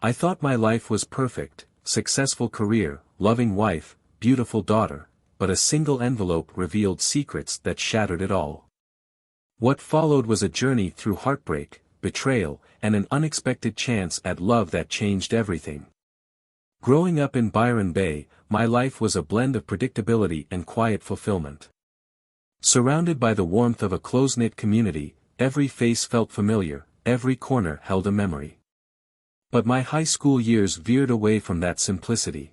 I thought my life was perfect, successful career, loving wife, beautiful daughter, but a single envelope revealed secrets that shattered it all. What followed was a journey through heartbreak, betrayal, and an unexpected chance at love that changed everything. Growing up in Byron Bay, my life was a blend of predictability and quiet fulfillment. Surrounded by the warmth of a close-knit community, every face felt familiar, every corner held a memory. But my high school years veered away from that simplicity.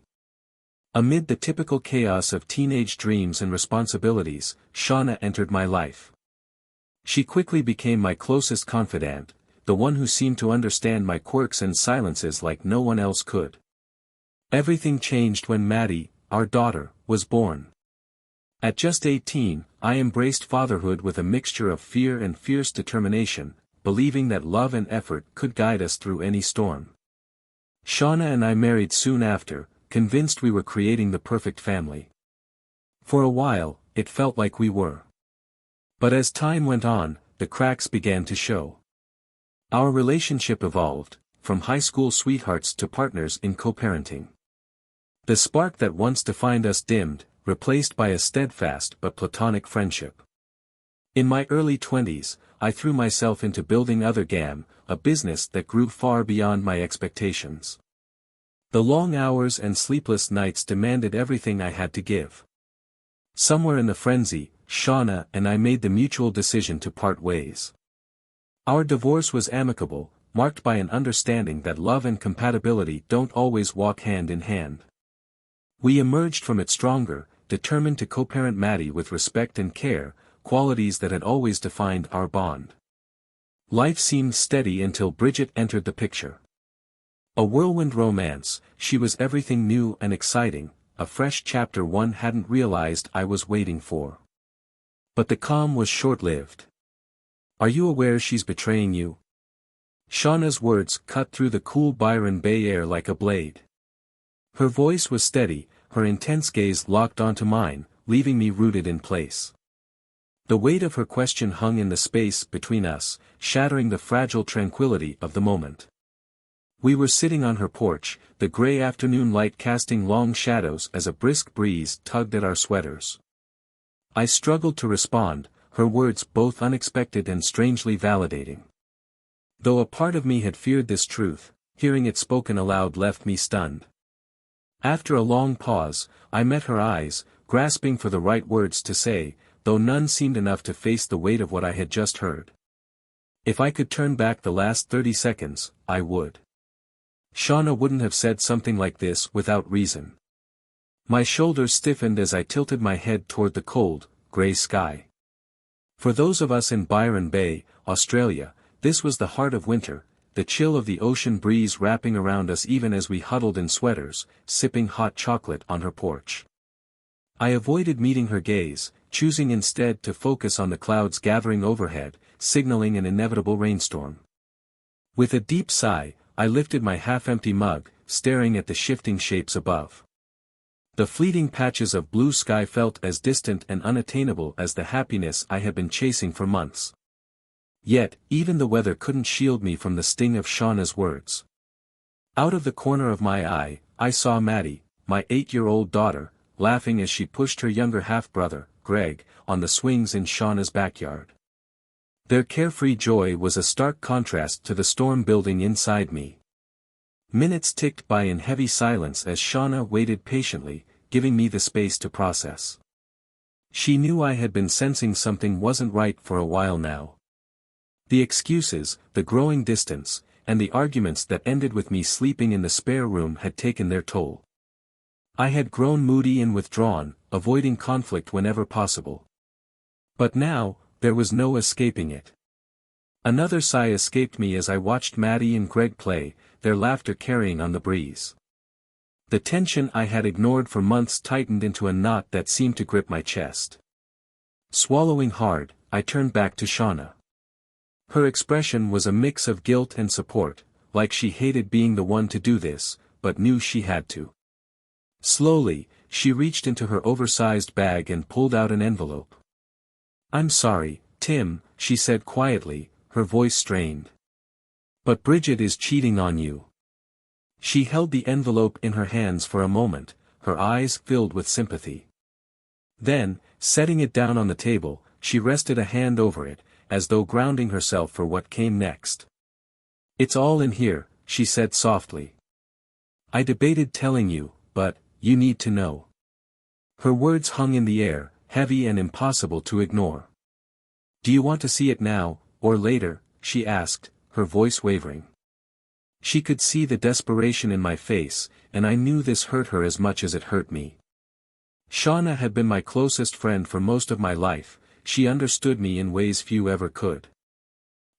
Amid the typical chaos of teenage dreams and responsibilities, Shauna entered my life. She quickly became my closest confidant, the one who seemed to understand my quirks and silences like no one else could. Everything changed when Maddie, our daughter, was born. At just 18, I embraced fatherhood with a mixture of fear and fierce determination, believing that love and effort could guide us through any storm. Shauna and I married soon after, convinced we were creating the perfect family. For a while, it felt like we were. But as time went on, the cracks began to show. Our relationship evolved, from high school sweethearts to partners in co-parenting. The spark that once defined us dimmed, replaced by a steadfast but platonic friendship. In my early 20s, I threw myself into building Other Gam, a business that grew far beyond my expectations. The long hours and sleepless nights demanded everything I had to give. Somewhere in the frenzy, Shauna and I made the mutual decision to part ways. Our divorce was amicable, marked by an understanding that love and compatibility don't always walk hand in hand. We emerged from it stronger, determined to co-parent Maddie with respect and care, qualities that had always defined our bond. Life seemed steady until Bridget entered the picture. A whirlwind romance, she was everything new and exciting, a fresh chapter one hadn't realized I was waiting for. But the calm was short-lived. "Are you aware she's betraying you?" Shauna's words cut through the cool Byron Bay air like a blade. Her voice was steady, her intense gaze locked onto mine, leaving me rooted in place. The weight of her question hung in the space between us, shattering the fragile tranquility of the moment. We were sitting on her porch, the gray afternoon light casting long shadows as a brisk breeze tugged at our sweaters. I struggled to respond, her words both unexpected and strangely validating. Though a part of me had feared this truth, hearing it spoken aloud left me stunned. After a long pause, I met her eyes, grasping for the right words to say, though none seemed enough to face the weight of what I had just heard. If I could turn back the last 30 seconds, I would. Shauna wouldn't have said something like this without reason. My shoulders stiffened as I tilted my head toward the cold, grey sky. For those of us in Byron Bay, Australia, this was the heart of winter, the chill of the ocean breeze wrapping around us even as we huddled in sweaters, sipping hot chocolate on her porch. I avoided meeting her gaze, choosing instead to focus on the clouds gathering overhead, signaling an inevitable rainstorm. With a deep sigh, I lifted my half-empty mug, staring at the shifting shapes above. The fleeting patches of blue sky felt as distant and unattainable as the happiness I had been chasing for months. Yet, even the weather couldn't shield me from the sting of Shauna's words. Out of the corner of my eye, I saw Maddie, my 8-year-old daughter, laughing as she pushed her younger half-brother, Greg, on the swings in Shauna's backyard. Their carefree joy was a stark contrast to the storm building inside me. Minutes ticked by in heavy silence as Shauna waited patiently, giving me the space to process. She knew I had been sensing something wasn't right for a while now. The excuses, the growing distance, and the arguments that ended with me sleeping in the spare room had taken their toll. I had grown moody and withdrawn, avoiding conflict whenever possible. But now, there was no escaping it. Another sigh escaped me as I watched Maddie and Greg play, their laughter carrying on the breeze. The tension I had ignored for months tightened into a knot that seemed to grip my chest. Swallowing hard, I turned back to Shauna. Her expression was a mix of guilt and support, like she hated being the one to do this, but knew she had to. Slowly, she reached into her oversized bag and pulled out an envelope. "I'm sorry, Tim," she said quietly, her voice strained. "But Bridget is cheating on you." She held the envelope in her hands for a moment, her eyes filled with sympathy. Then, setting it down on the table, she rested a hand over it, as though grounding herself for what came next. "It's all in here," she said softly. "I debated telling you, but, you need to know." Her words hung in the air, heavy and impossible to ignore. "Do you want to see it now, or later?" she asked, her voice wavering. She could see the desperation in my face, and I knew this hurt her as much as it hurt me. Shauna had been my closest friend for most of my life, she understood me in ways few ever could.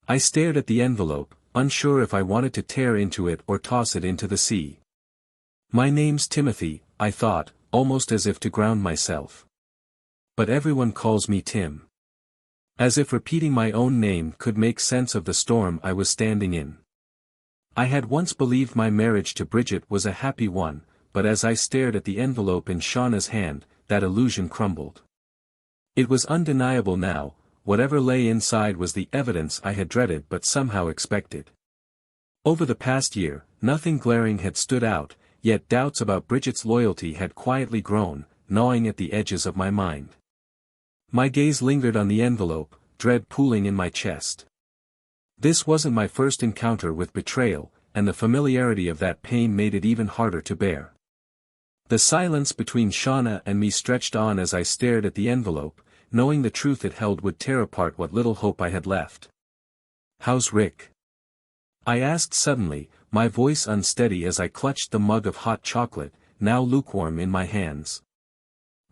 I stared at the envelope, unsure if I wanted to tear into it or toss it into the sea. "My name's Timothy," I thought, almost as if to ground myself. "But everyone calls me Tim." As if repeating my own name could make sense of the storm I was standing in. I had once believed my marriage to Bridget was a happy one, but as I stared at the envelope in Shauna's hand, that illusion crumbled. It was undeniable now, whatever lay inside was the evidence I had dreaded but somehow expected. Over the past year, nothing glaring had stood out, yet doubts about Bridget's loyalty had quietly grown, gnawing at the edges of my mind. My gaze lingered on the envelope, dread pooling in my chest. This wasn't my first encounter with betrayal, and the familiarity of that pain made it even harder to bear. The silence between Shauna and me stretched on as I stared at the envelope, knowing the truth it held would tear apart what little hope I had left. "How's Rick?" I asked suddenly, my voice unsteady as I clutched the mug of hot chocolate, now lukewarm in my hands.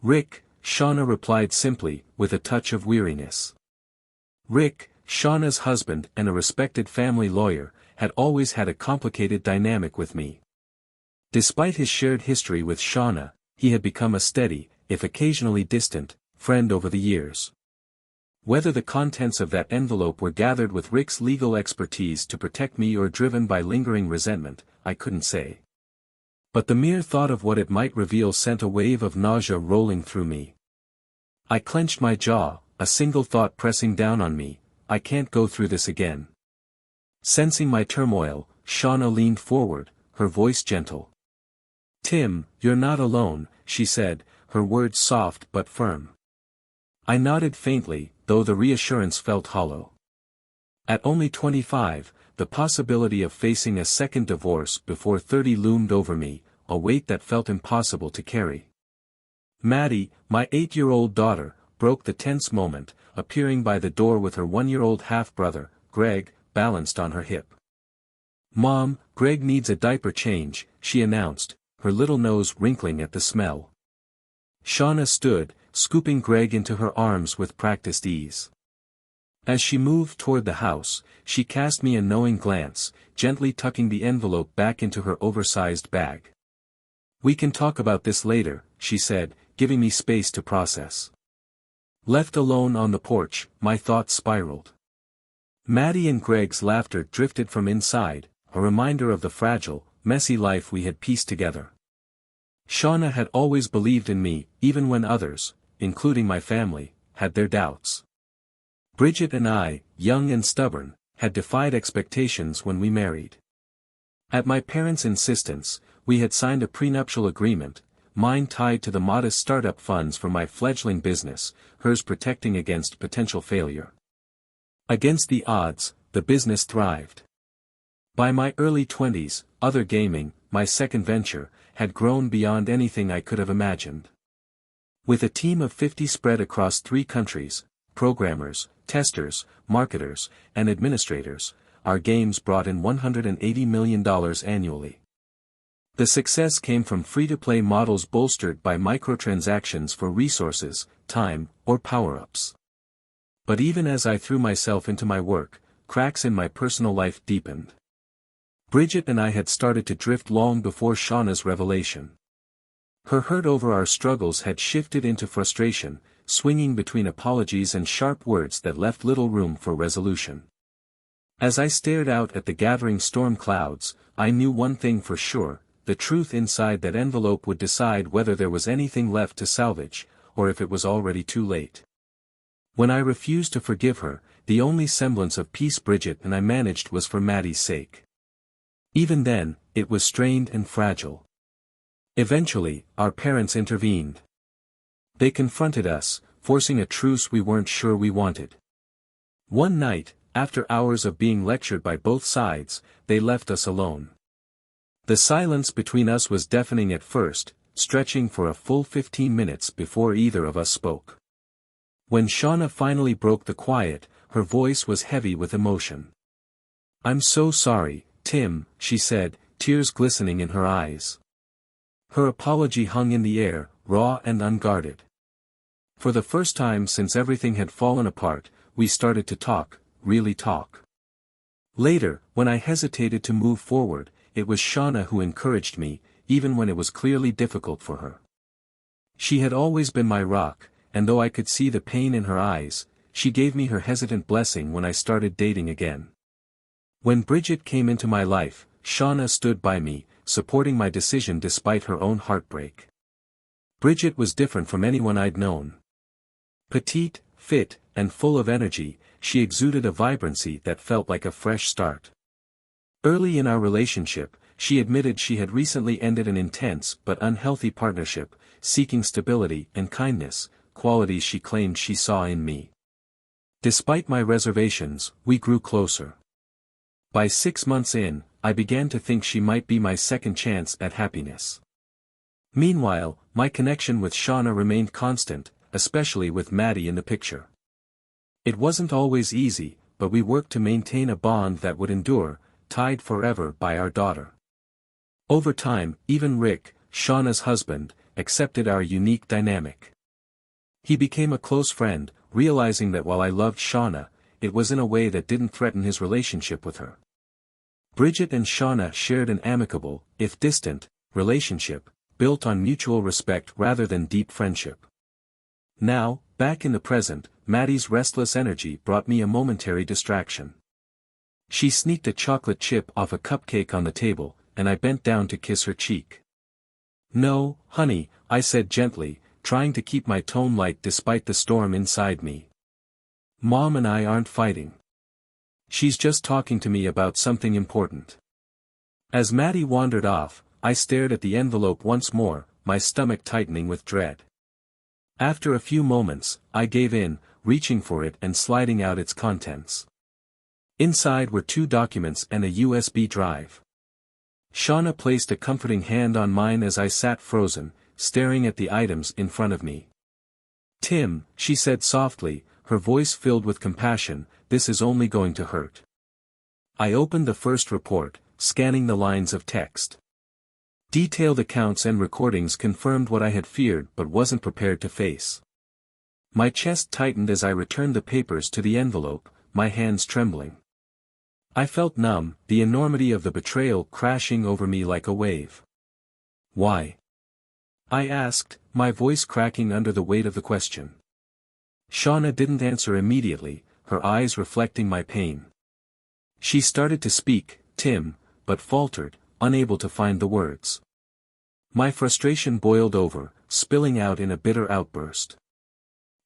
"Rick," Shauna replied simply, with a touch of weariness. Rick, Shauna's husband and a respected family lawyer, had always had a complicated dynamic with me. Despite his shared history with Shauna, he had become a steady, if occasionally distant, friend over the years. Whether the contents of that envelope were gathered with Rick's legal expertise to protect me or driven by lingering resentment, I couldn't say. But the mere thought of what it might reveal sent a wave of nausea rolling through me. I clenched my jaw, a single thought pressing down on me: I can't go through this again. Sensing my turmoil, Shauna leaned forward, her voice gentle. "Tim, you're not alone," she said, her words soft but firm. I nodded faintly, though the reassurance felt hollow. At only 25, the possibility of facing a second divorce before 30 loomed over me, a weight that felt impossible to carry. Maddie, my 8-year-old daughter, broke the tense moment, appearing by the door with her 1-year-old half-brother, Greg, balanced on her hip. "Mom, Greg needs a diaper change," she announced, her little nose wrinkling at the smell. Shauna stood, scooping Greg into her arms with practiced ease. As she moved toward the house, she cast me a knowing glance, gently tucking the envelope back into her oversized bag. "We can talk about this later," she said, giving me space to process. Left alone on the porch, my thoughts spiraled. Maddie and Greg's laughter drifted from inside, a reminder of the fragile, messy life we had pieced together. Shauna had always believed in me, even when others, including my family, had their doubts. Bridget and I, young and stubborn, had defied expectations when we married. At my parents' insistence, we had signed a prenuptial agreement, mine tied to the modest startup funds for my fledgling business, hers protecting against potential failure. Against the odds, the business thrived. By my early 20s, Other Gaming, my second venture, had grown beyond anything I could have imagined. With a team of 50 spread across 3 countries, programmers, testers, marketers, and administrators, our games brought in $180 million annually. The success came from free-to-play models bolstered by microtransactions for resources, time, or power-ups. But even as I threw myself into my work, cracks in my personal life deepened. Bridget and I had started to drift long before Shauna's revelation. Her hurt over our struggles had shifted into frustration, swinging between apologies and sharp words that left little room for resolution. As I stared out at the gathering storm clouds, I knew one thing for sure: the truth inside that envelope would decide whether there was anything left to salvage, or if it was already too late. When I refused to forgive her, the only semblance of peace Bridget and I managed was for Maddie's sake. Even then, it was strained and fragile. Eventually, our parents intervened. They confronted us, forcing a truce we weren't sure we wanted. One night, after hours of being lectured by both sides, they left us alone. The silence between us was deafening at first, stretching for a full 15 minutes before either of us spoke. When Shauna finally broke the quiet, her voice was heavy with emotion. "I'm so sorry, Tim," she said, tears glistening in her eyes. Her apology hung in the air, raw and unguarded. For the first time since everything had fallen apart, we started to talk, really talk. Later, when I hesitated to move forward, it was Shauna who encouraged me, even when it was clearly difficult for her. She had always been my rock, and though I could see the pain in her eyes, she gave me her hesitant blessing when I started dating again. When Bridget came into my life, Shauna stood by me, supporting my decision despite her own heartbreak. Bridget was different from anyone I'd known. Petite, fit, and full of energy, she exuded a vibrancy that felt like a fresh start. Early in our relationship, she admitted she had recently ended an intense but unhealthy partnership, seeking stability and kindness, qualities she claimed she saw in me. Despite my reservations, we grew closer. By 6 months in, I began to think she might be my second chance at happiness. Meanwhile, my connection with Shauna remained constant, especially with Maddie in the picture. It wasn't always easy, but we worked to maintain a bond that would endure, tied forever by our daughter. Over time, even Rick, Shauna's husband, accepted our unique dynamic. He became a close friend, realizing that while I loved Shauna, it was in a way that didn't threaten his relationship with her. Bridget and Shauna shared an amicable, if distant, relationship, built on mutual respect rather than deep friendship. Now, back in the present, Maddie's restless energy brought me a momentary distraction. She sneaked a chocolate chip off a cupcake on the table, and I bent down to kiss her cheek. "No, honey," I said gently, trying to keep my tone light despite the storm inside me. "Mom and I aren't fighting. She's just talking to me about something important." As Maddie wandered off, I stared at the envelope once more, my stomach tightening with dread. After a few moments, I gave in, reaching for it and sliding out its contents. Inside were 2 documents and a USB drive. Shauna placed a comforting hand on mine as I sat frozen, staring at the items in front of me. "Tim," she said softly, her voice filled with compassion, "this is only going to hurt." I opened the first report, scanning the lines of text. Detailed accounts and recordings confirmed what I had feared but wasn't prepared to face. My chest tightened as I returned the papers to the envelope, my hands trembling. I felt numb, the enormity of the betrayal crashing over me like a wave. "Why?" I asked, my voice cracking under the weight of the question. Shauna didn't answer immediately, her eyes reflecting my pain. She started to speak, "Tim," but faltered, unable to find the words. My frustration boiled over, spilling out in a bitter outburst.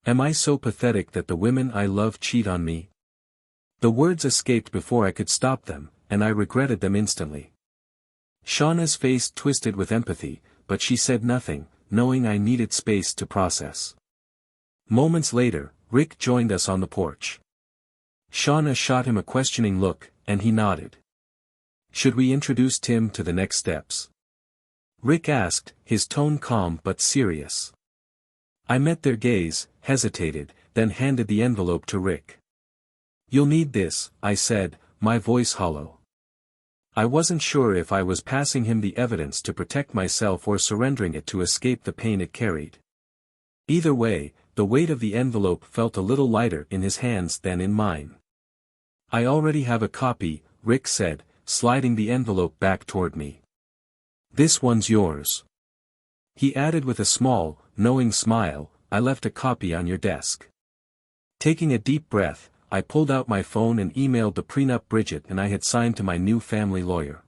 "Am I so pathetic that the women I love cheat on me?" The words escaped before I could stop them, and I regretted them instantly. Shauna's face twisted with empathy, but she said nothing, knowing I needed space to process. Moments later, Rick joined us on the porch. Shauna shot him a questioning look, and he nodded. "Should we introduce Tim to the next steps?" Rick asked, his tone calm but serious. I met their gaze, hesitated, then handed the envelope to Rick. "You'll need this," I said, my voice hollow. I wasn't sure if I was passing him the evidence to protect myself or surrendering it to escape the pain it carried. Either way, the weight of the envelope felt a little lighter in his hands than in mine. "I already have a copy," Rick said, sliding the envelope back toward me. "This one's yours." He added with a small, knowing smile, "I left a copy on your desk." Taking a deep breath, I pulled out my phone and emailed the prenup Bridget and I had signed to my new family lawyer.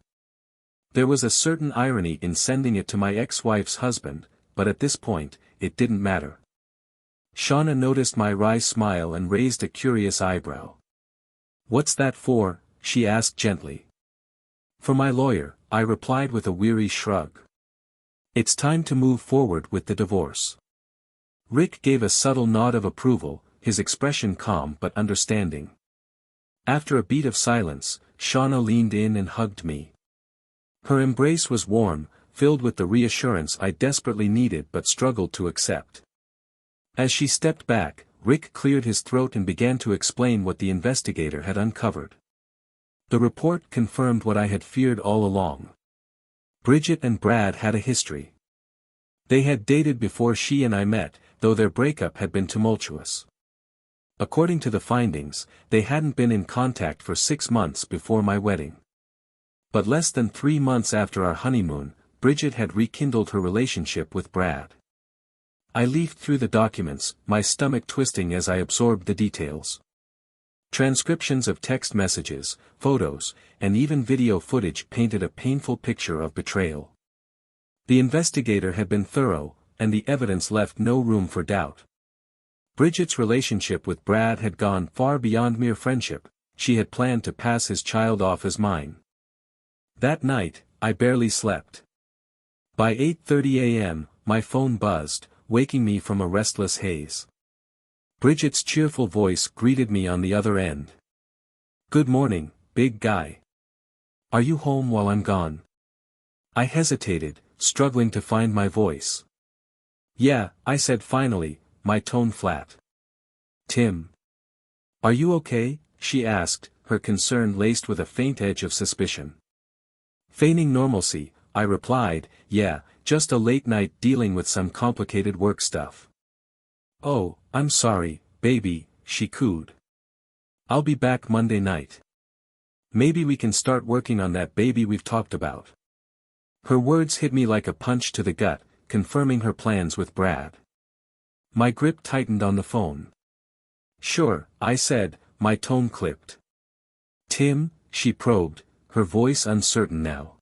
There was a certain irony in sending it to my ex-wife's husband, but at this point, it didn't matter. Shauna noticed my wry smile and raised a curious eyebrow. "What's that for?" she asked gently. For my lawyer, I replied with a weary shrug. It's time to move forward with the divorce. Rick gave a subtle nod of approval, his expression calm but understanding. After a beat of silence, Shauna leaned in and hugged me. Her embrace was warm, filled with the reassurance I desperately needed but struggled to accept. As she stepped back, Rick cleared his throat and began to explain what the investigator had uncovered. The report confirmed what I had feared all along. Bridget and Brad had a history. They had dated before she and I met, though their breakup had been tumultuous. According to the findings, they hadn't been in contact for 6 months before my wedding. But less than 3 months after our honeymoon, Bridget had rekindled her relationship with Brad. I leafed through the documents, my stomach twisting as I absorbed the details. Transcriptions of text messages, photos, and even video footage painted a painful picture of betrayal. The investigator had been thorough, and the evidence left no room for doubt. Bridget's relationship with Brad had gone far beyond mere friendship, she had planned to pass his child off as mine. That night, I barely slept. By 8:30 a.m., my phone buzzed, waking me from a restless haze. Bridget's cheerful voice greeted me on the other end. "Good morning, big guy. Are you home while I'm gone?" I hesitated, struggling to find my voice. "Yeah," I said finally, my tone flat. "Tim. Are you okay?" she asked, her concern laced with a faint edge of suspicion. Feigning normalcy, I replied, "Yeah, just a late night dealing with some complicated work stuff." "Oh, I'm sorry, baby," she cooed. "I'll be back Monday night. Maybe we can start working on that baby we've talked about." Her words hit me like a punch to the gut, confirming her plans with Brad. My grip tightened on the phone. "Sure," I said, my tone clipped. "Tim?" she probed, her voice uncertain now.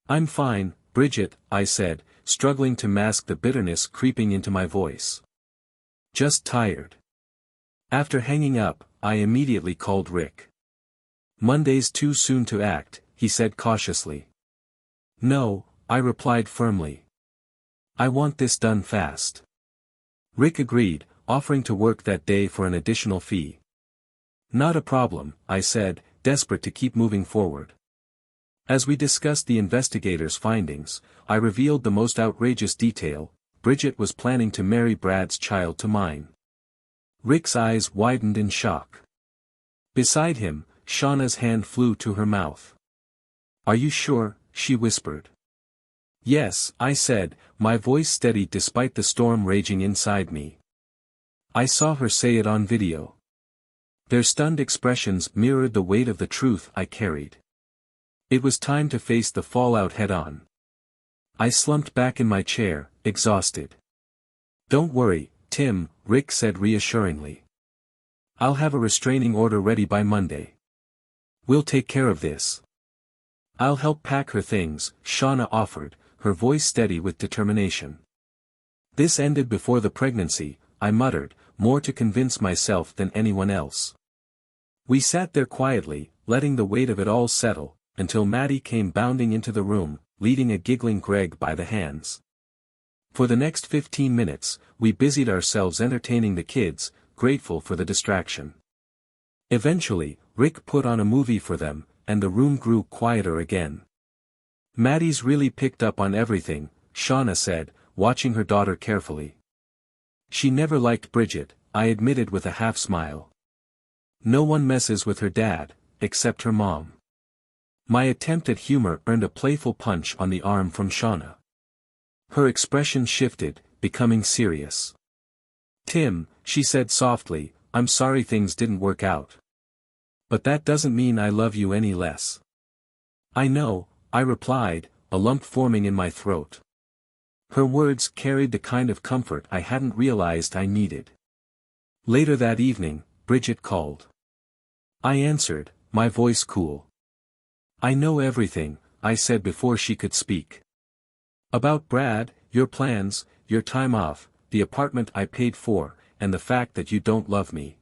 "I'm fine, Bridget," I said, struggling to mask the bitterness creeping into my voice. "Just tired." After hanging up, I immediately called Rick. "Monday's too soon to act," he said cautiously. "No," I replied firmly. "I want this done fast." Rick agreed, offering to work that day for an additional fee. "Not a problem," I said, desperate to keep moving forward. As we discussed the investigator's findings, I revealed the most outrageous detail: Bridget was planning to marry Brad's child to mine. Rick's eyes widened in shock. Beside him, Shauna's hand flew to her mouth. "Are you sure?" she whispered. "Yes," I said, my voice steady despite the storm raging inside me. I saw her say it on video. Their stunned expressions mirrored the weight of the truth I carried. It was time to face the fallout head-on. I slumped back in my chair, exhausted. "Don't worry, Tim," Rick said reassuringly. "I'll have a restraining order ready by Monday. We'll take care of this." "I'll help pack her things," Shauna offered, her voice steady with determination. "This ended before the pregnancy," I muttered, more to convince myself than anyone else. We sat there quietly, letting the weight of it all settle, until Maddie came bounding into the room, leading a giggling Greg by the hands. For the next 15 minutes, we busied ourselves entertaining the kids, grateful for the distraction. Eventually, Rick put on a movie for them, and the room grew quieter again. "Maddie's really picked up on everything," Shauna said, watching her daughter carefully. "She never liked Bridget," I admitted with a half-smile. "No one messes with her dad, except her mom." My attempt at humor earned a playful punch on the arm from Shauna. Her expression shifted, becoming serious. "Tim," she said softly, "I'm sorry things didn't work out. But that doesn't mean I love you any less." "I know," I replied, a lump forming in my throat. Her words carried the kind of comfort I hadn't realized I needed. Later that evening, Bridget called. I answered, my voice cool. "I know everything," I said before she could speak. "About Brad, your plans, your time off, the apartment I paid for, and the fact that you don't love me."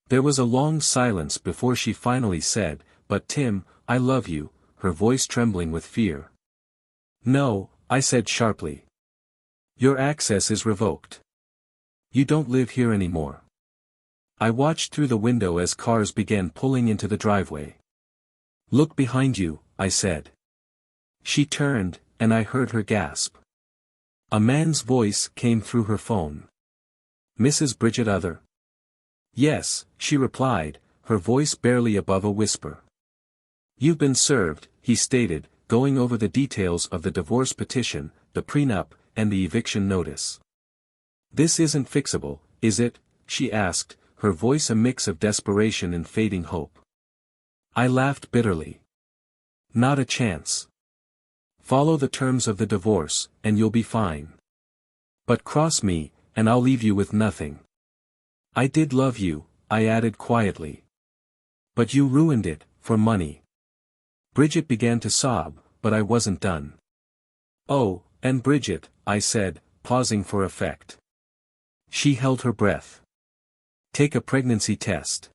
There was a long silence before she finally said, "But Tim, I love you." her voice trembling with fear. "No," I said sharply. "Your access is revoked. You don't live here anymore." I watched through the window as cars began pulling into the driveway. "Look behind you," I said. She turned, and I heard her gasp. A man's voice came through her phone. "Mrs. Bridget Other?" "Yes," she replied, her voice barely above a whisper. "You've been served," he stated, going over the details of the divorce petition, the prenup, and the eviction notice. "This isn't fixable, is it?" she asked, her voice a mix of desperation and fading hope. I laughed bitterly. "Not a chance. Follow the terms of the divorce, and you'll be fine. But cross me, and I'll leave you with nothing." "I did love you," I added quietly. "But you ruined it, for money." Bridget began to sob, but I wasn't done. "Oh, and Bridget," I said, pausing for effect. She held her breath. "Take a pregnancy test.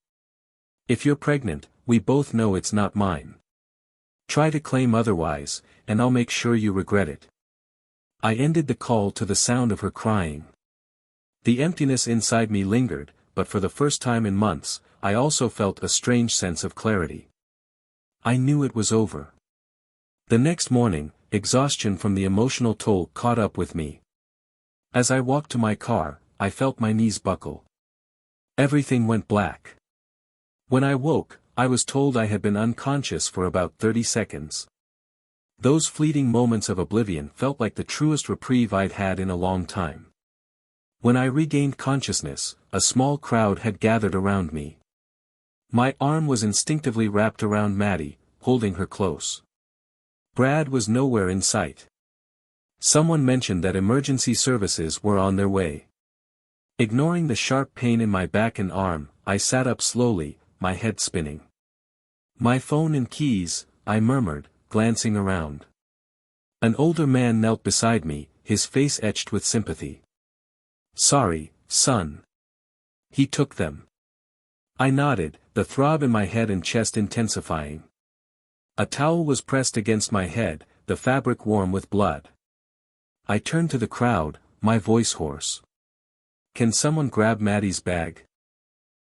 If you're pregnant, we both know it's not mine. Try to claim otherwise, and I'll make sure you regret it." I ended the call to the sound of her crying. The emptiness inside me lingered, but for the first time in months, I also felt a strange sense of clarity. I knew it was over. The next morning, exhaustion from the emotional toll caught up with me. As I walked to my car, I felt my knees buckle. Everything went black. When I woke, I was told I had been unconscious for about 30 seconds. Those fleeting moments of oblivion felt like the truest reprieve I'd had in a long time. When I regained consciousness, a small crowd had gathered around me. My arm was instinctively wrapped around Maddie, holding her close. Brad was nowhere in sight. Someone mentioned that emergency services were on their way. Ignoring the sharp pain in my back and arm, I sat up slowly, my head spinning. "My phone and keys," I murmured, glancing around. An older man knelt beside me, his face etched with sympathy. "Sorry, son." "He took them." I nodded, the throb in my head and chest intensifying. A towel was pressed against my head, the fabric warm with blood. I turned to the crowd, my voice hoarse. "Can someone grab Maddie's bag?"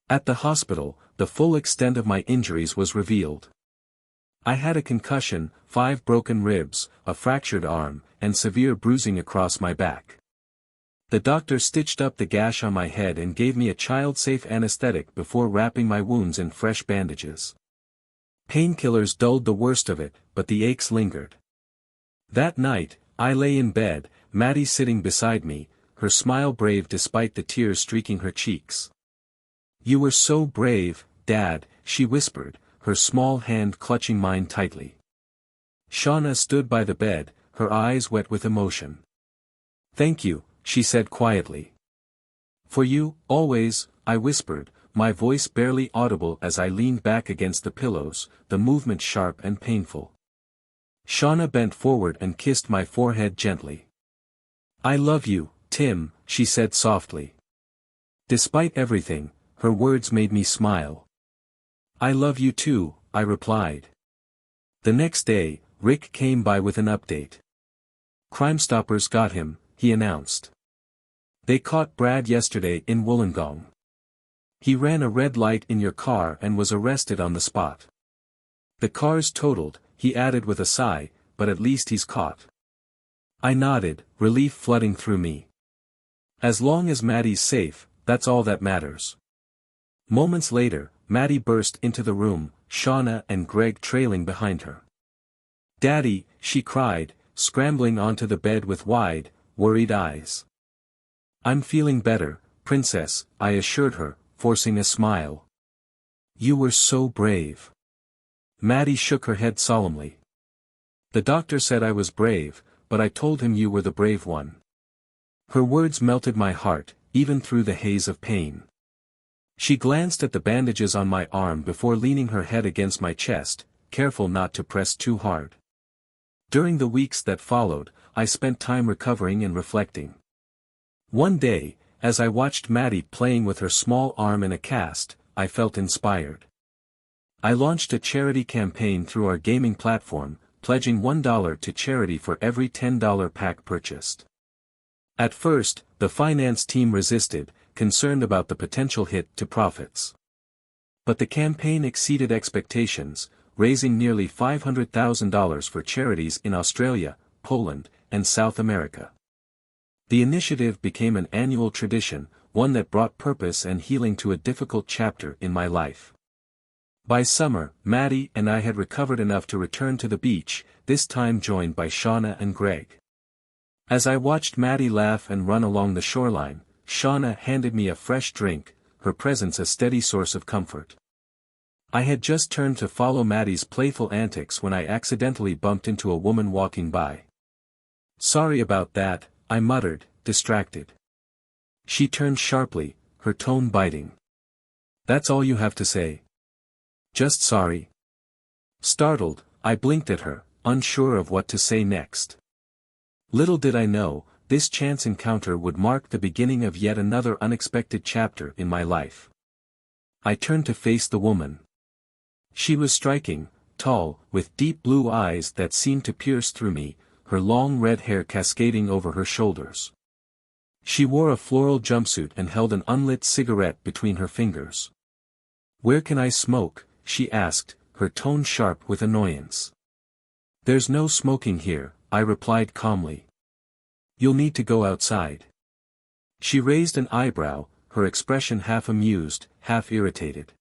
At the hospital, the full extent of my injuries was revealed. I had a concussion, 5 broken ribs, a fractured arm, and severe bruising across my back. The doctor stitched up the gash on my head and gave me a child-safe anesthetic before wrapping my wounds in fresh bandages. Painkillers dulled the worst of it, but the aches lingered. That night, I lay in bed, Maddie sitting beside me, her smile brave despite the tears streaking her cheeks. "You were so brave, Dad," she whispered, her small hand clutching mine tightly. Shauna stood by the bed, her eyes wet with emotion. "Thank you," she said quietly. "For you, always," I whispered, my voice barely audible as I leaned back against the pillows, the movement sharp and painful. Shauna bent forward and kissed my forehead gently. "I love you, Tim," she said softly. Despite everything, her words made me smile. "I love you too," I replied. The next day, Rick came by with an update. "Crime Stoppers got him," he announced. "They caught Brad yesterday in Wollongong. He ran a red light in your car and was arrested on the spot. The car's totaled," he added with a sigh, "but at least he's caught." I nodded, relief flooding through me. As long as Maddie's safe, that's all that matters. Moments later, Maddie burst into the room, Shauna and Greg trailing behind her. "Daddy," she cried, scrambling onto the bed with wide, worried eyes. "I'm feeling better, Princess," I assured her, forcing a smile. "You were so brave." Maddie shook her head solemnly. "The doctor said I was brave, but I told him you were the brave one." Her words melted my heart, even through the haze of pain. She glanced at the bandages on my arm before leaning her head against my chest, careful not to press too hard. During the weeks that followed, I spent time recovering and reflecting. One day, as I watched Maddie playing with her small arm in a cast, I felt inspired. I launched a charity campaign through our gaming platform, pledging $1 to charity for every $10 pack purchased. At first, the finance team resisted, concerned about the potential hit to profits. But the campaign exceeded expectations, raising nearly $500,000 for charities in Australia, Poland, and South America. The initiative became an annual tradition, one that brought purpose and healing to a difficult chapter in my life. By summer, Maddie and I had recovered enough to return to the beach, this time joined by Shauna and Greg. As I watched Maddie laugh and run along the shoreline, Shauna handed me a fresh drink, her presence a steady source of comfort. I had just turned to follow Maddie's playful antics when I accidentally bumped into a woman walking by. "Sorry about that," I muttered, distracted. She turned sharply, her tone biting. "That's all you have to say? Just sorry?" Startled, I blinked at her, unsure of what to say next. Little did I know, this chance encounter would mark the beginning of yet another unexpected chapter in my life. I turned to face the woman. She was striking, tall, with deep blue eyes that seemed to pierce through me, her long red hair cascading over her shoulders. She wore a floral jumpsuit and held an unlit cigarette between her fingers. "Where can I smoke?" she asked, her tone sharp with annoyance. "There's no smoking here," I replied calmly. "You'll need to go outside." She raised an eyebrow, her expression half amused, half irritated.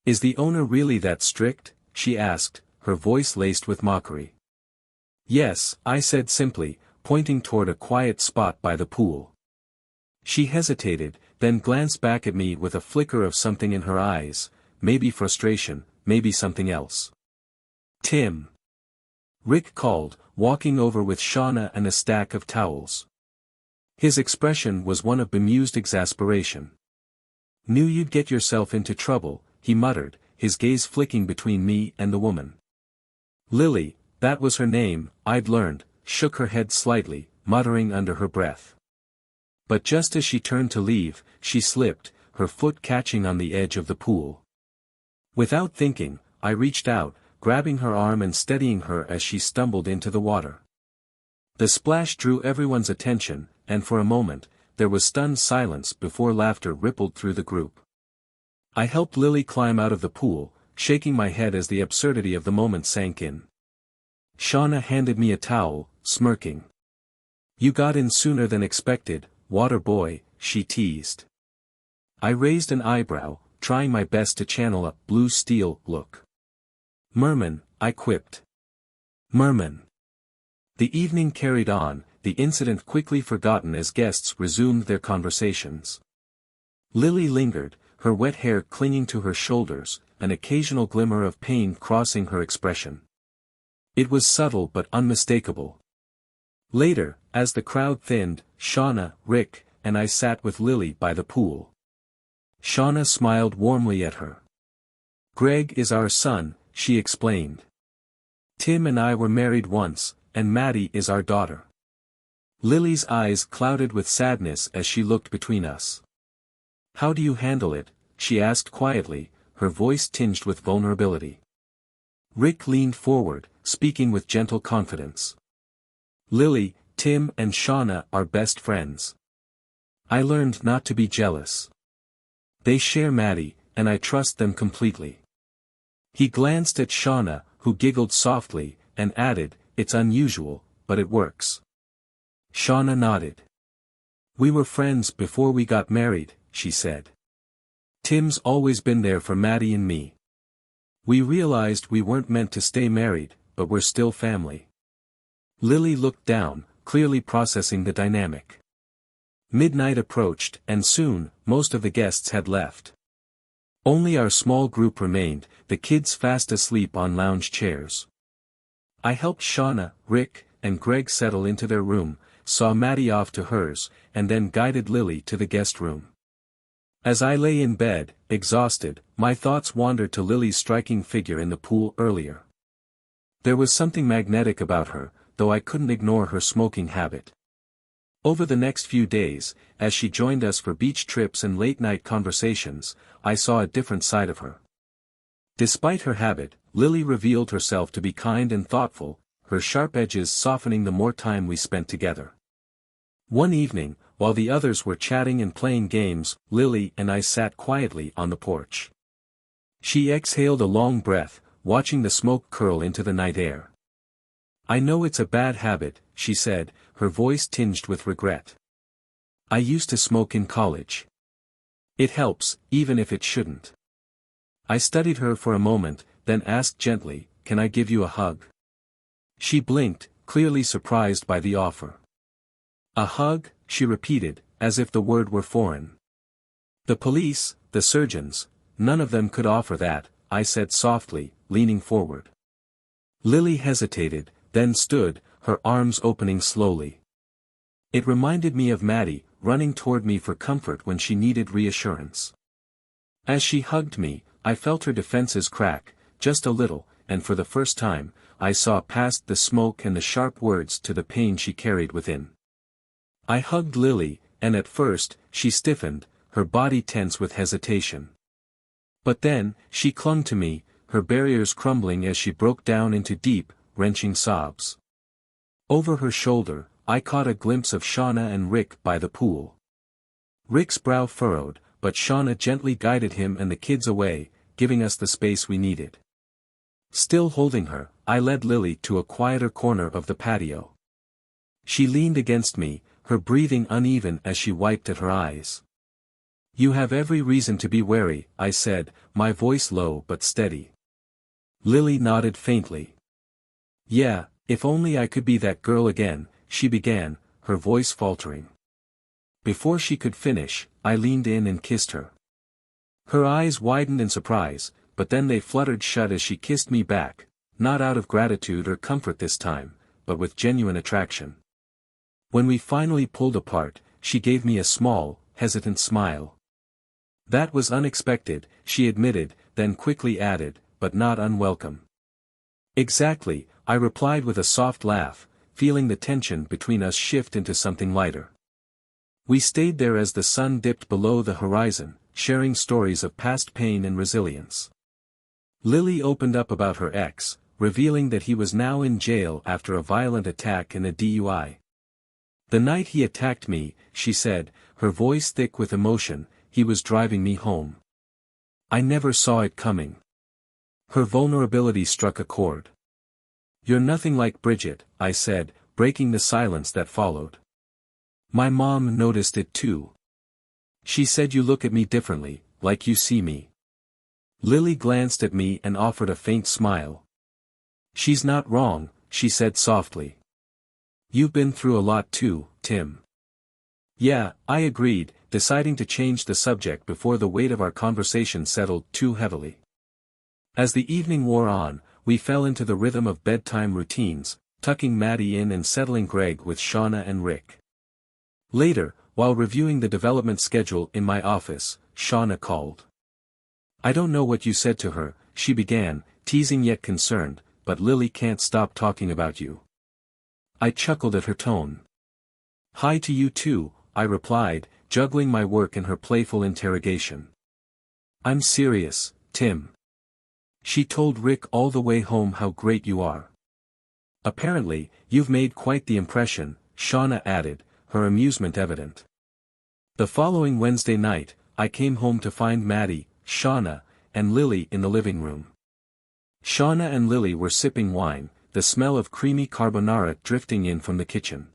"Is the owner really that strict?" she asked, her voice laced with mockery. "Yes," I said simply, pointing toward a quiet spot by the pool. She hesitated, then glanced back at me with a flicker of something in her eyes, maybe frustration, maybe something else. "Tim!" Rick called, walking over with Shauna and a stack of towels. His expression was one of bemused exasperation. "Knew you'd get yourself into trouble," he muttered, his gaze flicking between me and the woman. Lily, that was her name, I'd learned, shook her head slightly, muttering under her breath. But just as she turned to leave, she slipped, her foot catching on the edge of the pool. Without thinking, I reached out, grabbing her arm and steadying her as she stumbled into the water. The splash drew everyone's attention, and for a moment, there was stunned silence before laughter rippled through the group. I helped Lily climb out of the pool, shaking my head as the absurdity of the moment sank in. Shauna handed me a towel, smirking. "You got in sooner than expected, water boy," she teased. I raised an eyebrow, trying my best to channel a blue steel look. "Merman," I quipped. "Merman." The evening carried on, the incident quickly forgotten as guests resumed their conversations. Lily lingered, her wet hair clinging to her shoulders, an occasional glimmer of pain crossing her expression. It was subtle but unmistakable. Later, as the crowd thinned, Shauna, Rick, and I sat with Lily by the pool. Shauna smiled warmly at her. "Greg is our son," she explained. "Tim and I were married once, and Maddie is our daughter." Lily's eyes clouded with sadness as she looked between us. "How do you handle it?" she asked quietly, her voice tinged with vulnerability. Rick leaned forward, speaking with gentle confidence. "Lily, Tim and Shauna are best friends. I learned not to be jealous. They share Maddie, and I trust them completely." He glanced at Shauna, who giggled softly, and added, "It's unusual, but it works." Shauna nodded. "We were friends before we got married," she said. "Tim's always been there for Maddie and me. We realized we weren't meant to stay married, but we're still family." Lily looked down, clearly processing the dynamic. Midnight approached, and soon, most of the guests had left. Only our small group remained, the kids fast asleep on lounge chairs. I helped Shauna, Rick, and Greg settle into their room, saw Maddie off to hers, and then guided Lily to the guest room. As I lay in bed, exhausted, my thoughts wandered to Lily's striking figure in the pool earlier. There was something magnetic about her, though I couldn't ignore her smoking habit. Over the next few days, as she joined us for beach trips and late-night conversations, I saw a different side of her. Despite her habit, Lily revealed herself to be kind and thoughtful, her sharp edges softening the more time we spent together. One evening, while the others were chatting and playing games, Lily and I sat quietly on the porch. She exhaled a long breath, watching the smoke curl into the night air. "I know it's a bad habit," she said, her voice tinged with regret. "I used to smoke in college. It helps, even if it shouldn't." I studied her for a moment, then asked gently, "Can I give you a hug?" She blinked, clearly surprised by the offer. "A hug?" she repeated, as if the word were foreign. "The police, the surgeons, none of them could offer that," I said softly, leaning forward. Lily hesitated, then stood, her arms opening slowly. It reminded me of Maddie, running toward me for comfort when she needed reassurance. As she hugged me, I felt her defenses crack, just a little, and for the first time, I saw past the smoke and the sharp words to the pain she carried within. I hugged Lily, and at first, she stiffened, her body tense with hesitation. But then, she clung to me, her barriers crumbling as she broke down into deep, wrenching sobs. Over her shoulder, I caught a glimpse of Shauna and Rick by the pool. Rick's brow furrowed, but Shauna gently guided him and the kids away, giving us the space we needed. Still holding her, I led Lily to a quieter corner of the patio. She leaned against me, her breathing uneven as she wiped at her eyes. "You have every reason to be wary," I said, my voice low but steady. Lily nodded faintly. "Yeah, if only I could be that girl again," she began, her voice faltering. Before she could finish, I leaned in and kissed her. Her eyes widened in surprise, but then they fluttered shut as she kissed me back, not out of gratitude or comfort this time, but with genuine attraction. When we finally pulled apart, she gave me a small, hesitant smile. "That was unexpected," she admitted, then quickly added, "but not unwelcome." "Exactly," I replied with a soft laugh, feeling the tension between us shift into something lighter. We stayed there as the sun dipped below the horizon, sharing stories of past pain and resilience. Lily opened up about her ex, revealing that he was now in jail after a violent attack and a DUI. "The night he attacked me," she said, her voice thick with emotion, "he was driving me home. I never saw it coming." Her vulnerability struck a chord. "You're nothing like Bridget," I said, breaking the silence that followed. "My mom noticed it too. She said you look at me differently, like you see me." Lily glanced at me and offered a faint smile. "She's not wrong," she said softly. "You've been through a lot too, Tim." "Yeah," I agreed, deciding to change the subject before the weight of our conversation settled too heavily. As the evening wore on, we fell into the rhythm of bedtime routines, tucking Maddie in and settling Greg with Shauna and Rick. Later, while reviewing the development schedule in my office, Shauna called. "I don't know what you said to her," she began, teasing yet concerned, "but Lily can't stop talking about you." I chuckled at her tone. "Hi to you too," I replied, juggling my work and her playful interrogation. "I'm serious, Tim. She told Rick all the way home how great you are." "Apparently, you've made quite the impression," Shauna added, her amusement evident. The following Wednesday night, I came home to find Maddie, Shauna, and Lily in the living room. Shauna and Lily were sipping wine, the smell of creamy carbonara drifting in from the kitchen.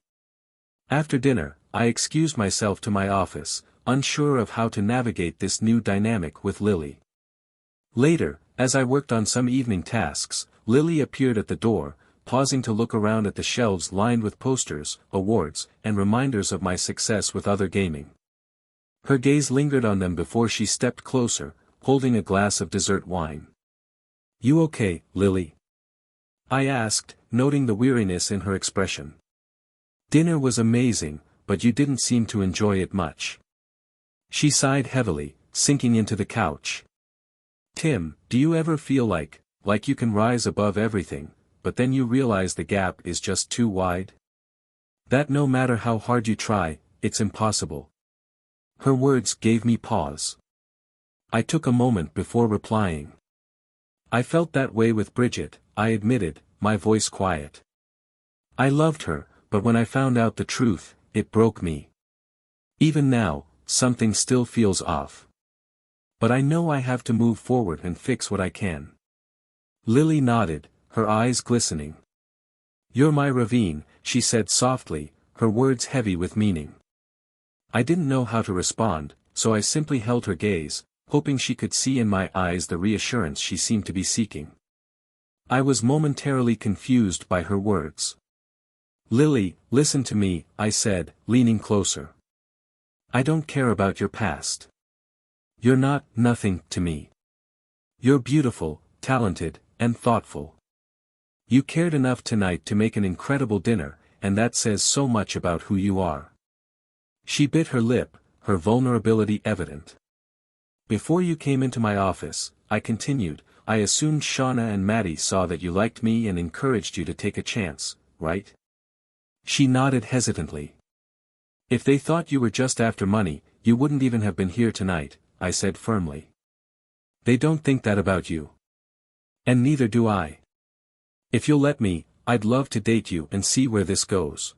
After dinner, I excused myself to my office, unsure of how to navigate this new dynamic with Lily. Later, as I worked on some evening tasks, Lily appeared at the door, pausing to look around at the shelves lined with posters, awards, and reminders of my success with other gaming. Her gaze lingered on them before she stepped closer, holding a glass of dessert wine. "You okay, Lily?" I asked, noting the weariness in her expression. "Dinner was amazing, but you didn't seem to enjoy it much." She sighed heavily, sinking into the couch. "Tim, do you ever feel like you can rise above everything, but then you realize the gap is just too wide? That no matter how hard you try, it's impossible?" Her words gave me pause. I took a moment before replying. I felt that way with Bridget, I admitted, my voice quiet. I loved her, but when I found out the truth, it broke me. Even now, something still feels off. But I know I have to move forward and fix what I can. Lily nodded, her eyes glistening. You're my ravine, she said softly, her words heavy with meaning. I didn't know how to respond, so I simply held her gaze, hoping she could see in my eyes the reassurance she seemed to be seeking. I was momentarily confused by her words. Lily, listen to me, I said, leaning closer. I don't care about your past. You're not nothing to me. You're beautiful, talented, and thoughtful. You cared enough tonight to make an incredible dinner, and that says so much about who you are. She bit her lip, her vulnerability evident. Before you came into my office, I continued, I assumed Shauna and Maddie saw that you liked me and encouraged you to take a chance, right? She nodded hesitantly. If they thought you were just after money, you wouldn't even have been here tonight, I said firmly. They don't think that about you. And neither do I. If you'll let me, I'd love to date you and see where this goes.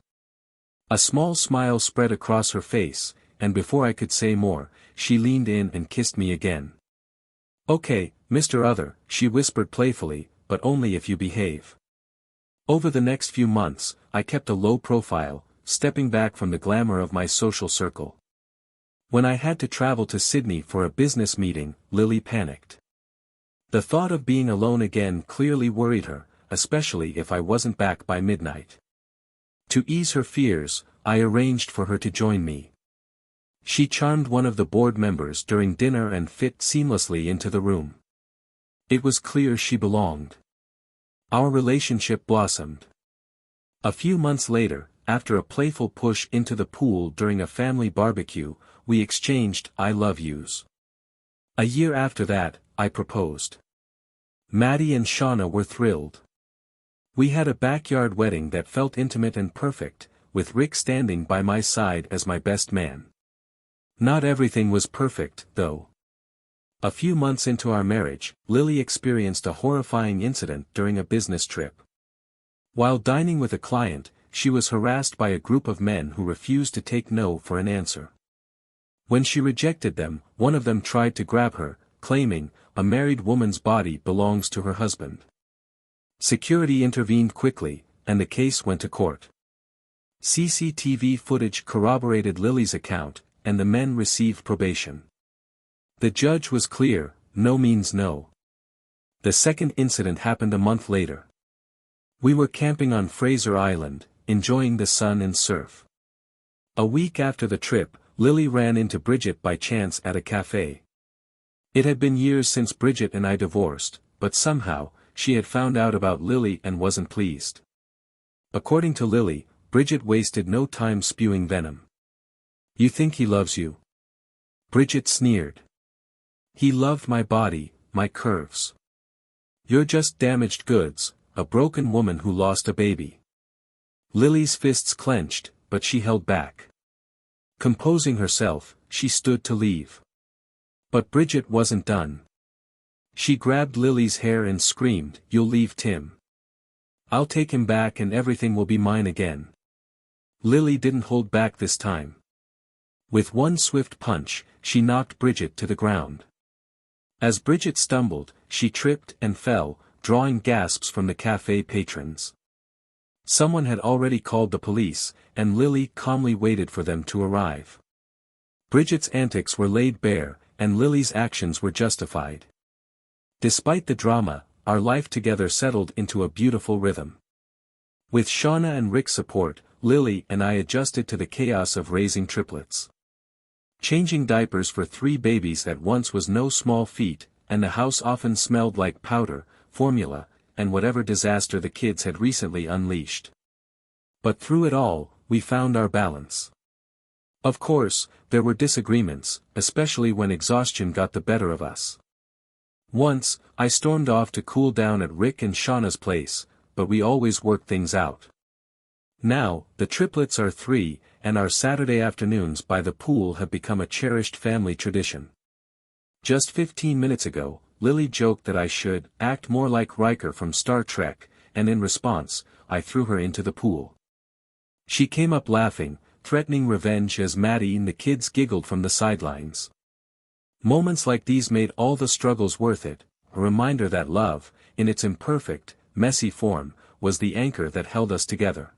A small smile spread across her face, and before I could say more, she leaned in and kissed me again. Okay, Mr. Other, she whispered playfully, but only if you behave. Over the next few months, I kept a low profile, stepping back from the glamour of my social circle. When I had to travel to Sydney for a business meeting, Lily panicked. The thought of being alone again clearly worried her, especially if I wasn't back by midnight. To ease her fears, I arranged for her to join me. She charmed one of the board members during dinner and fit seamlessly into the room. It was clear she belonged. Our relationship blossomed. A few months later, after a playful push into the pool during a family barbecue, we exchanged I love yous. A year after that, I proposed. Maddie and Shauna were thrilled. We had a backyard wedding that felt intimate and perfect, with Rick standing by my side as my best man. Not everything was perfect, though. A few months into our marriage, Lily experienced a horrifying incident during a business trip. While dining with a client, she was harassed by a group of men who refused to take no for an answer. When she rejected them, one of them tried to grab her, claiming, a married woman's body belongs to her husband. Security intervened quickly, and the case went to court. CCTV footage corroborated Lily's account, and the men received probation. The judge was clear, no means no. The second incident happened a month later. We were camping on Fraser Island, enjoying the sun and surf. A week after the trip, Lily ran into Bridget by chance at a cafe. It had been years since Bridget and I divorced, but somehow, she had found out about Lily and wasn't pleased. According to Lily, Bridget wasted no time spewing venom. You think he loves you? Bridget sneered. He loved my body, my curves. You're just damaged goods, a broken woman who lost a baby. Lily's fists clenched, but she held back. Composing herself, she stood to leave. But Bridget wasn't done. She grabbed Lily's hair and screamed, "You'll leave Tim. I'll take him back and everything will be mine again." Lily didn't hold back this time. With one swift punch, she knocked Bridget to the ground. As Bridget stumbled, she tripped and fell, drawing gasps from the cafe patrons. Someone had already called the police, and Lily calmly waited for them to arrive. Bridget's antics were laid bare, and Lily's actions were justified. Despite the drama, our life together settled into a beautiful rhythm. With Shauna and Rick's support, Lily and I adjusted to the chaos of raising triplets. Changing diapers for 3 babies at once was no small feat, and the house often smelled like powder, formula, and whatever disaster the kids had recently unleashed. But through it all, we found our balance. Of course, there were disagreements, especially when exhaustion got the better of us. Once, I stormed off to cool down at Rick and Shauna's place, but we always worked things out. Now, the triplets are 3, and our Saturday afternoons by the pool have become a cherished family tradition. Just 15 minutes ago, Lily joked that I should act more like Riker from Star Trek, and in response, I threw her into the pool. She came up laughing, threatening revenge as Maddie and the kids giggled from the sidelines. Moments like these made all the struggles worth it, a reminder that love, in its imperfect, messy form, was the anchor that held us together.